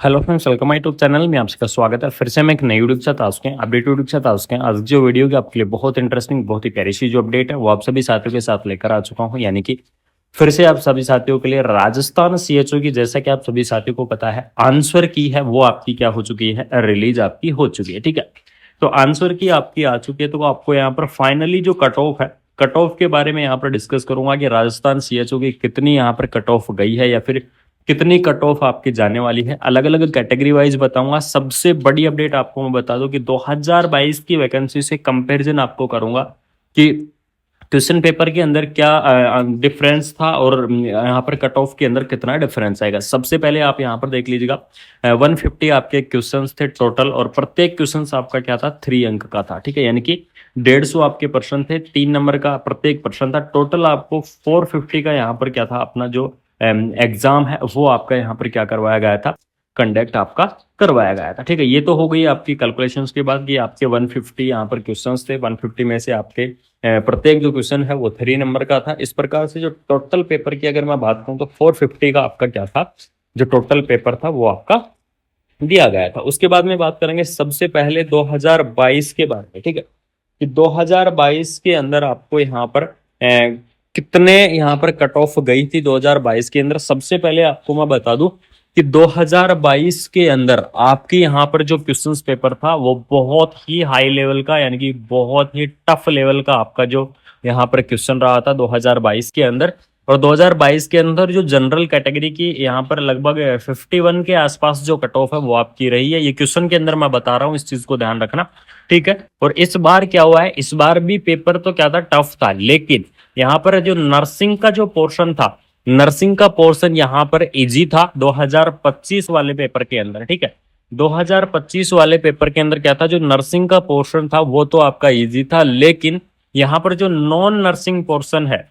Hello friends, welcome my YouTube channel में आप सबका स्वागत है। फिर से मैं एक नई वीडियो के साथ आ चुके हैं, अपडेट वीडियो के साथ आ चुके हैं। आज जो वीडियो की आपके लिए बहुत इंटरेस्टिंग, बहुत ही प्यारी सी जो अपडेट है वो आप सभी साथियों के साथ लेकर आ चुका हूं। यानी कि फिर से आप सभी साथियों के लिए राजस्थान सीएचओ की, जैसा कि आप सभी साथियों को पता है, आंसर की है वो आपकी क्या हो चुकी है, रिलीज आपकी हो चुकी है। ठीक है, तो आंसर की आपकी आ चुकी है। तो आपको यहाँ पर फाइनली जो कट ऑफ है, कट ऑफ के बारे में यहाँ पर डिस्कस करूंगा कि राजस्थान सीएचओ की कितनी यहाँ पर कट ऑफ गई है या फिर कितनी कट ऑफ आपकी जाने वाली है। अलग अलग कैटेगरी वाइज बताऊंगा। सबसे बड़ी अपडेट आपको मैं बता दूं कि 2022 की वैकेंसी से कंपैरिजन आपको करूंगा कि क्वेश्चन पेपर के अंदर क्या डिफरेंस था और यहाँ पर कट ऑफ के अंदर कितना डिफरेंस आएगा। सबसे पहले आप यहाँ पर देख लीजिएगा, 150 आपके क्वेश्चंस थे टोटल और प्रत्येक क्वेश्चन आपका क्या था, 3 अंक का था। ठीक है, यानी कि 150 आपके प्रश्न थे, 3 नंबर का प्रत्येक प्रश्न था। टोटल आपको 450 का यहाँ पर क्या था, अपना जो एग्जाम है वो आपका यहाँ पर क्या करवाया गया था, कंडक्ट आपका करवाया गया था। ठीक है, ये तो हो गई आपकी कैलकुलेशंस के बाद कि आपके 150 यहाँ पर क्वेश्चंस थे। 150 में से आपके प्रत्येक जो क्वेश्चन है वो 3 नंबर का था। इस प्रकार से जो टोटल पेपर की अगर मैं बात करूं तो 450 का आपका क्या था, जो टोटल पेपर था वो आपका दिया गया था। उसके बाद में बात करेंगे सबसे पहले 2022 के बारे में। ठीक है, कि 2022 के अंदर आपको यहाँ पर कितने यहाँ पर कट ऑफ गई थी 2022 के अंदर। सबसे पहले आपको मैं बता दूं कि 2022 के अंदर आपके यहाँ पर जो क्वेश्चंस पेपर था वो बहुत ही हाई लेवल का, यानी कि बहुत ही टफ लेवल का आपका जो यहाँ पर क्वेश्चन रहा था 2022 के अंदर। और 2022 के अंदर जो जनरल कैटेगरी की यहाँ पर लगभग 51 के आसपास जो कट ऑफ है वो आपकी रही है। ये क्वेश्चन के अंदर मैं बता रहा हूँ, इस चीज को ध्यान रखना। ठीक है, और इस बार क्या हुआ है, इस बार भी पेपर तो क्या था, टफ था, लेकिन यहाँ पर जो नर्सिंग का जो पोर्शन था, नर्सिंग का पोर्शन यहाँ पर इजी था 2025 वाले पेपर के अंदर। ठीक है, 2025 वाले पेपर के अंदर क्या था, जो नर्सिंग का पोर्शन था वो तो आपका इजी था, लेकिन यहाँ पर जो नॉन नर्सिंग पोर्शन है,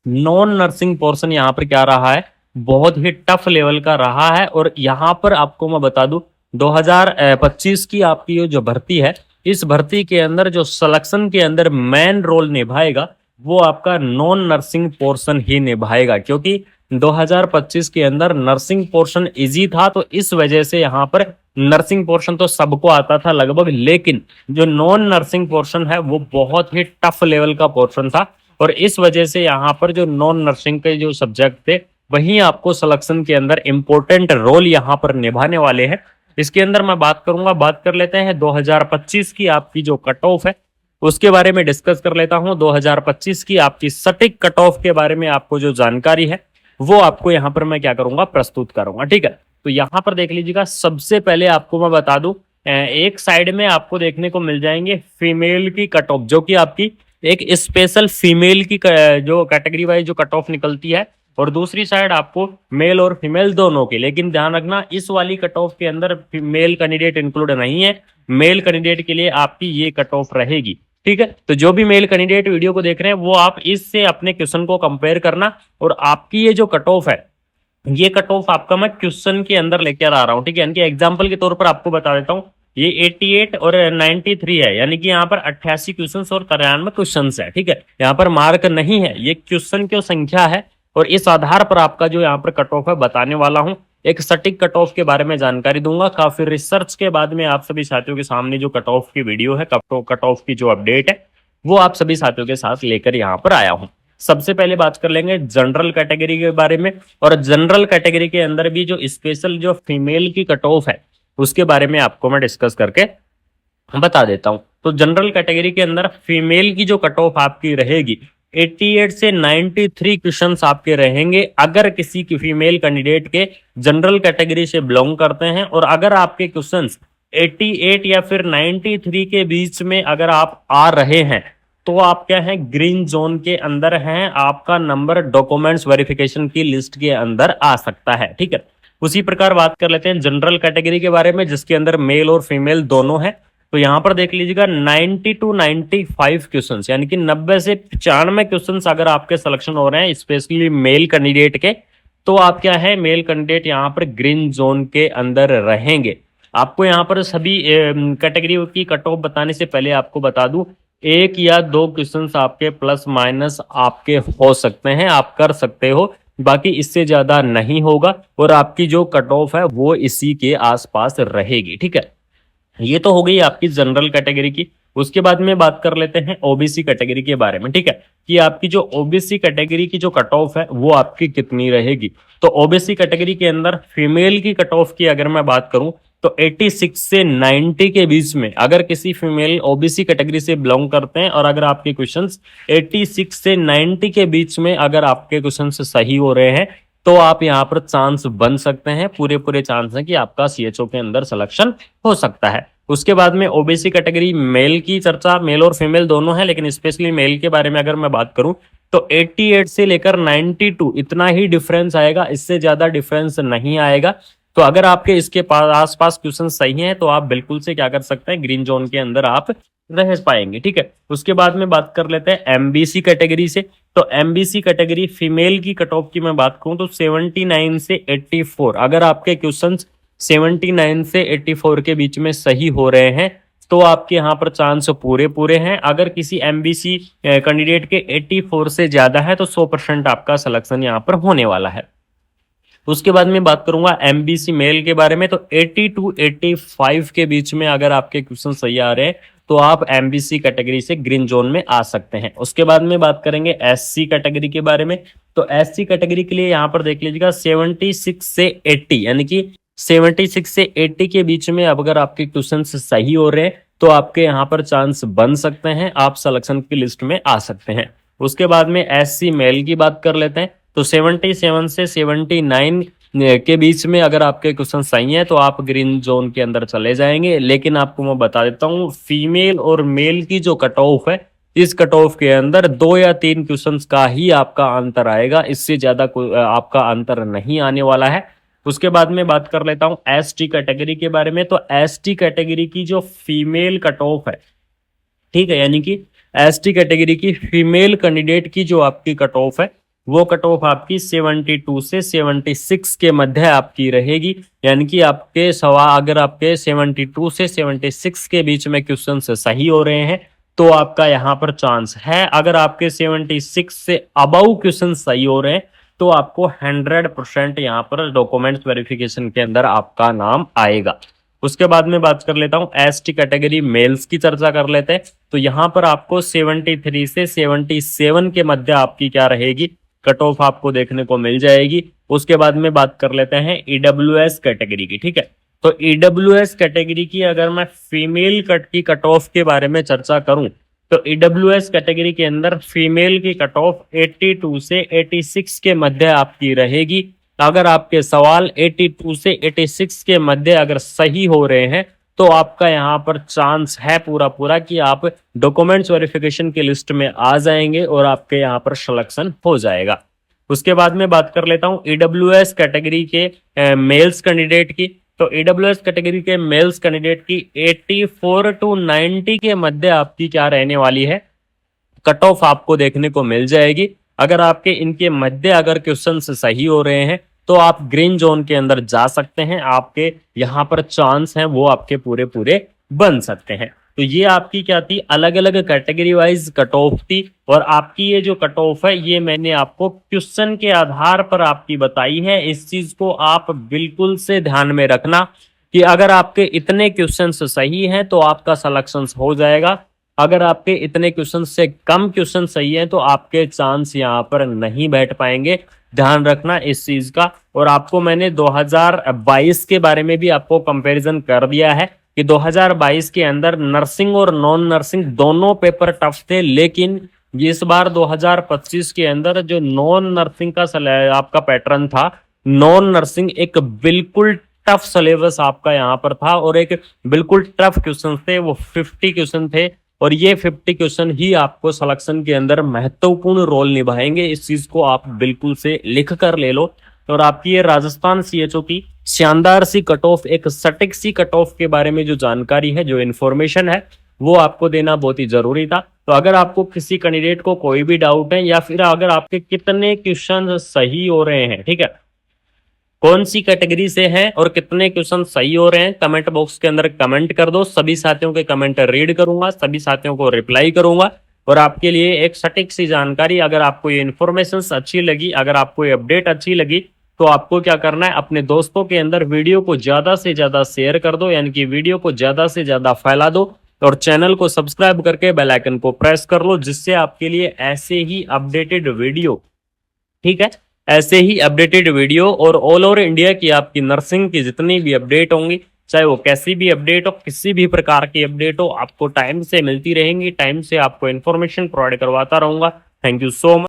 नॉन नर्सिंग पोर्शन यहाँ पर क्या रहा है, बहुत ही टफ लेवल का रहा है। और यहाँ पर आपको मैं बता दूं 2025 की आपकी जो भर्ती है, इस भर्ती के अंदर जो सिलेक्शन के अंदर मेन रोल निभाएगा वो आपका नॉन नर्सिंग पोर्शन ही निभाएगा, क्योंकि 2025 के अंदर नर्सिंग पोर्शन इजी था। तो इस वजह से यहाँ पर नर्सिंग पोर्शन तो सबको आता था लगभग, लेकिन जो नॉन नर्सिंग पोर्शन है वो बहुत ही टफ लेवल का पोर्शन था। और इस वजह से यहाँ पर जो नॉन नर्सिंग के जो सब्जेक्ट थे वहीं आपको सिलेक्शन के अंदर इंपॉर्टेंट रोल यहाँ पर निभाने वाले हैं। इसके अंदर मैं बात करूंगा, बात कर लेते हैं 2025 की आपकी जो कट ऑफ है उसके बारे में डिस्कस कर लेता हूं। 2025 की आपकी सटीक कट ऑफ के बारे में आपको जो जानकारी है वो आपको यहाँ पर मैं क्या करूंगा, प्रस्तुत करूंगा। ठीक है, तो यहाँ पर देख लीजिएगा। सबसे पहले आपको मैं बता दूं, एक साइड में आपको देखने को मिल जाएंगे फीमेल की कट ऑफ, जो कि आपकी एक स्पेशल फीमेल की जो कैटेगरी वाइज जो कट ऑफ निकलती है, और दूसरी साइड आपको मेल और फीमेल दोनों की। लेकिन ध्यान रखना, इस वाली कट ऑफ के अंदर फीमेल कैंडिडेट इंक्लूड नहीं है, मेल कैंडिडेट के लिए आपकी ये कट ऑफ रहेगी। ठीक है, तो जो भी मेल कैंडिडेट वीडियो को देख रहे हैं वो आप इससे अपने क्वेश्चन को कंपेयर करना। और आपकी ये जो कट ऑफ है, ये कट ऑफ आपका मैं क्वेश्चन के अंदर लेकर आ रहा हूँ। ठीक है, यानी कि एग्जाम्पल के तौर पर आपको बता देता हूँ, ये 88 और 93 है, यानी कि यहाँ पर 88 क्वेश्चन और 93 क्वेश्चन है। ठीक है, यहाँ पर मार्क नहीं है, ये क्वेश्चन की संख्या है। और इस आधार पर आपका जो यहाँ पर कट ऑफ है बताने वाला हूँ, एक सटीक कट ऑफ के बारे में जानकारी दूंगा। काफी रिसर्च के बाद में आप सभी साथियों के सामने जो कट ऑफ की वीडियो है, कट ऑफ की जो अपडेट है वो आप सभी साथियों के साथ लेकर यहाँ पर आया हूँ। सबसे पहले बात कर लेंगे जनरल कैटेगरी के बारे में, और जनरल कैटेगरी के अंदर भी जो स्पेशल जो फीमेल की कट ऑफ है उसके बारे में आपको मैं डिस्कस करके बता देता हूं। तो जनरल कैटेगरी के अंदर फीमेल की जो कट ऑफ आपकी रहेगी 88 से 93 क्वेश्चंस आपके रहेंगे, अगर किसी की फीमेल कैंडिडेट के जनरल कैटेगरी से बिलोंग करते हैं। और अगर आपके क्वेश्चंस 88 या फिर 93 के बीच में अगर आप आ रहे हैं तो आप क्या है, ग्रीन जोन के अंदर हैं, आपका नंबर डॉक्यूमेंट्स वेरिफिकेशन की लिस्ट के अंदर आ सकता है। ठीक है, उसी प्रकार बात कर लेते हैं जनरल कैटेगरी के बारे में, जिसके अंदर मेल और फीमेल दोनों है। तो यहाँ पर देख लीजिएगा 90 to 95 क्वेश्चन, यानी कि 90 से 95 क्वेश्चन अगर आपके सिलेक्शन हो रहे हैं स्पेशली मेल कैंडिडेट के, तो आप क्या है, मेल कैंडिडेट यहाँ पर ग्रीन जोन के अंदर रहेंगे। आपको यहाँ पर सभी कैटेगरी की कट ऑफ बताने से पहले आपको बता दूं, 1 या 2 क्वेश्चंस आपके प्लस माइनस आपके हो सकते हैं, आप कर सकते हो। बाकी इससे ज्यादा नहीं होगा और आपकी जो कट ऑफ है वो इसी के आसपास रहेगी। ठीक है, ये तो हो गई आपकी जनरल कैटेगरी की। उसके बाद में बात कर लेते हैं ओबीसी कैटेगरी के बारे में। ठीक है, कि आपकी जो ओबीसी कैटेगरी की जो कट ऑफ है वो आपकी कितनी रहेगी। तो ओबीसी कैटेगरी के अंदर फीमेल की कट ऑफ की अगर मैं बात करूं तो 86 से 90 के बीच में, अगर किसी फीमेल ओबीसी कैटेगरी से बिलोंग करते हैं और अगर आपके क्वेश्चंस 86 से 90 के बीच में अगर आपके क्वेश्चंस सही हो रहे हैं तो आप यहाँ पर चांस बन सकते हैं, पूरे पूरे चांस है कि आपका सीएचओ के अंदर सिलेक्शन हो सकता है। उसके बाद में ओबीसी कैटेगरी मेल की चर्चा, मेल और फीमेल दोनों है, लेकिन स्पेशली मेल के बारे में अगर मैं बात करूं तो 88 से लेकर 92 इतना ही डिफरेंस आएगा, इससे ज्यादा डिफरेंस नहीं आएगा। तो अगर आपके इसके आसपास क्वेश्चन सही हैं तो आप बिल्कुल से क्या कर सकते हैं, ग्रीन जोन के अंदर आप रह पाएंगे। ठीक है, उसके बाद में बात कर लेते हैं एमबीसी कैटेगरी से। तो एमबीसी कैटेगरी फीमेल की कट ऑफ की मैं बात करूं तो 79 से 84, अगर आपके क्वेश्चंस 79 से 84 के बीच में सही हो रहे हैं तो आपके यहाँ पर चांस पूरे पूरे हैं। अगर किसी एमबीसी कैंडिडेट के 84 से ज्यादा है तो 100% आपका सिलेक्शन यहाँ पर होने वाला है। उसके बाद में बात करूंगा एमबीसी मेल के बारे में। तो 80 टू 85 के बीच में अगर आपके क्वेश्चन सही आ रहे हैं तो आप एमबीसी कैटेगरी से ग्रीन जोन में आ सकते हैं। उसके बाद में बात करेंगे एससी कैटेगरी के बारे में। तो एससी कैटेगरी के लिए यहाँ पर देख लीजिएगा 76 से 80, यानी कि 76 से 80 के बीच में अगर आपके क्वेश्चन सही हो रहे हैं तो आपके यहाँ पर चांस बन सकते हैं, आप सिलेक्शन की लिस्ट में आ सकते हैं। उसके बाद में एससी मेल की बात कर लेते हैं। तो 77 से 79 के बीच में अगर आपके क्वेश्चन सही हैं तो आप ग्रीन जोन के अंदर चले जाएंगे। लेकिन आपको मैं बता देता हूँ फीमेल और मेल की जो कट ऑफ है, इस कट ऑफ के अंदर 2 या 3 क्वेश्चंस का ही आपका अंतर आएगा, इससे ज्यादा आपका अंतर नहीं आने वाला है। उसके बाद में बात कर लेता हूँ एसटी कैटेगरी के बारे में। तो एसटी कैटेगरी की जो फीमेल कट ऑफ है, ठीक है, यानी कि एसटी कैटेगरी की फीमेल कैंडिडेट की जो आपकी कट ऑफ है वो कट ऑफ आपकी 72 से 76 के मध्य आपकी रहेगी। यानी कि आपके अगर आपके 72 से 76 के बीच में क्वेश्चन सही हो रहे हैं तो आपका यहाँ पर चांस है। अगर आपके 76 से अबव क्वेश्चन सही हो रहे हैं तो आपको 100% यहाँ पर डॉक्यूमेंट्स वेरिफिकेशन के अंदर आपका नाम आएगा। उसके बाद में बात कर लेता हूँ एसटी कैटेगरी मेल्स की चर्चा कर लेते हैं। तो यहाँ पर आपको 73 से 77 के मध्य आपकी क्या रहेगी, कट ऑफ आपको देखने को मिल जाएगी। उसके बाद में बात कर लेते हैं ईडब्ल्यूएस कैटेगरी की। ठीक है, तो ईडब्ल्यूएस कैटेगरी की अगर मैं फीमेल कट ऑफ के बारे में चर्चा करूं तो ईडब्ल्यूएस कैटेगरी के अंदर फीमेल की कट ऑफ 82 से 86 के मध्य आपकी रहेगी। अगर आपके सवाल 82 से 86 के मध्य अगर सही हो रहे हैं तो आपका यहाँ पर चांस है पूरा पूरा कि आप डॉक्यूमेंट्स वेरिफिकेशन की लिस्ट में आ जाएंगे और आपके यहाँ पर सिलेक्शन हो जाएगा। उसके बाद में बात कर लेता हूँ ईडब्ल्यूएस कैटेगरी के मेल्स कैंडिडेट की। तो ईडब्ल्यूएस कैटेगरी के मेल्स कैंडिडेट की 84 टू 90 के मध्य आपकी क्या रहने वाली है, कट ऑफ आपको देखने को मिल जाएगी। अगर आपके इनके मध्य अगर क्वेश्चन सही हो रहे हैं तो आप ग्रीन जोन के अंदर जा सकते हैं, आपके यहाँ पर चांस हैं वो आपके पूरे पूरे बन सकते हैं। तो ये आपकी क्या थी, अलग अलग कैटेगरी वाइज कट ऑफ थी। और आपकी ये जो कट ऑफ है ये मैंने आपको क्वेश्चन के आधार पर आपकी बताई है। इस चीज को आप बिल्कुल से ध्यान में रखना कि अगर आपके इतने क्वेश्चन सही हैं तो आपका सिलेक्शन हो जाएगा, अगर आपके इतने क्वेश्चन से कम क्वेश्चन सही हैं तो आपके चांस यहाँ पर नहीं बैठ पाएंगे। ध्यान रखना इस चीज का। और आपको मैंने 2022 के बारे में भी आपको कंपैरिजन कर दिया है कि 2022 के अंदर नर्सिंग और नॉन नर्सिंग दोनों पेपर टफ थे, लेकिन इस बार 2025 के अंदर जो नॉन नर्सिंग का आपका पैटर्न था, नॉन नर्सिंग एक बिल्कुल टफ सिलेबस आपका यहाँ पर था और एक बिल्कुल टफ क्वेश्चन थे, वो 50 क्वेश्चन थे और ये 50 क्वेश्चन ही आपको सिलेक्शन के अंदर महत्वपूर्ण रोल निभाएंगे। इस चीज को आप बिल्कुल से लिख कर ले लो। और आपकी ये राजस्थान सीएचओ की शानदार सी कट ऑफ, एक सटीक सी कट ऑफ के बारे में जो जानकारी है, जो इन्फॉर्मेशन है, वो आपको देना बहुत ही जरूरी था। तो अगर आपको किसी कैंडिडेट को कोई भी डाउट है या फिर अगर आपके कितने क्वेश्चन सही हो रहे हैं, ठीक है, कौन सी कैटेगरी से हैं और कितने क्वेश्चन सही हो रहे हैं, कमेंट बॉक्स के अंदर कमेंट कर दो। सभी साथियों के कमेंट रीड करूंगा, सभी साथियों को रिप्लाई करूंगा। और आपके लिए एक सटीक सी जानकारी। अगर आपको ये इन्फॉर्मेशन अच्छी लगी, अगर आपको ये अपडेट अच्छी लगी, तो आपको क्या करना है, अपने दोस्तों के अंदर वीडियो को ज्यादा से ज्यादा शेयर कर दो, यानी कि वीडियो को ज्यादा से ज्यादा फैला दो, और चैनल को सब्सक्राइब करके बेल आइकन को प्रेस कर लो, जिससे आपके लिए ऐसे ही अपडेटेड वीडियो, ठीक है, ऐसे ही अपडेटेड वीडियो और ऑल ओवर इंडिया की आपकी नर्सिंग की जितनी भी अपडेट होंगी, चाहे वो कैसी भी अपडेट हो, किसी भी प्रकार की अपडेट हो, आपको टाइम से मिलती रहेंगी। टाइम से आपको इन्फॉर्मेशन प्रोवाइड करवाता रहूंगा। Thank you so much.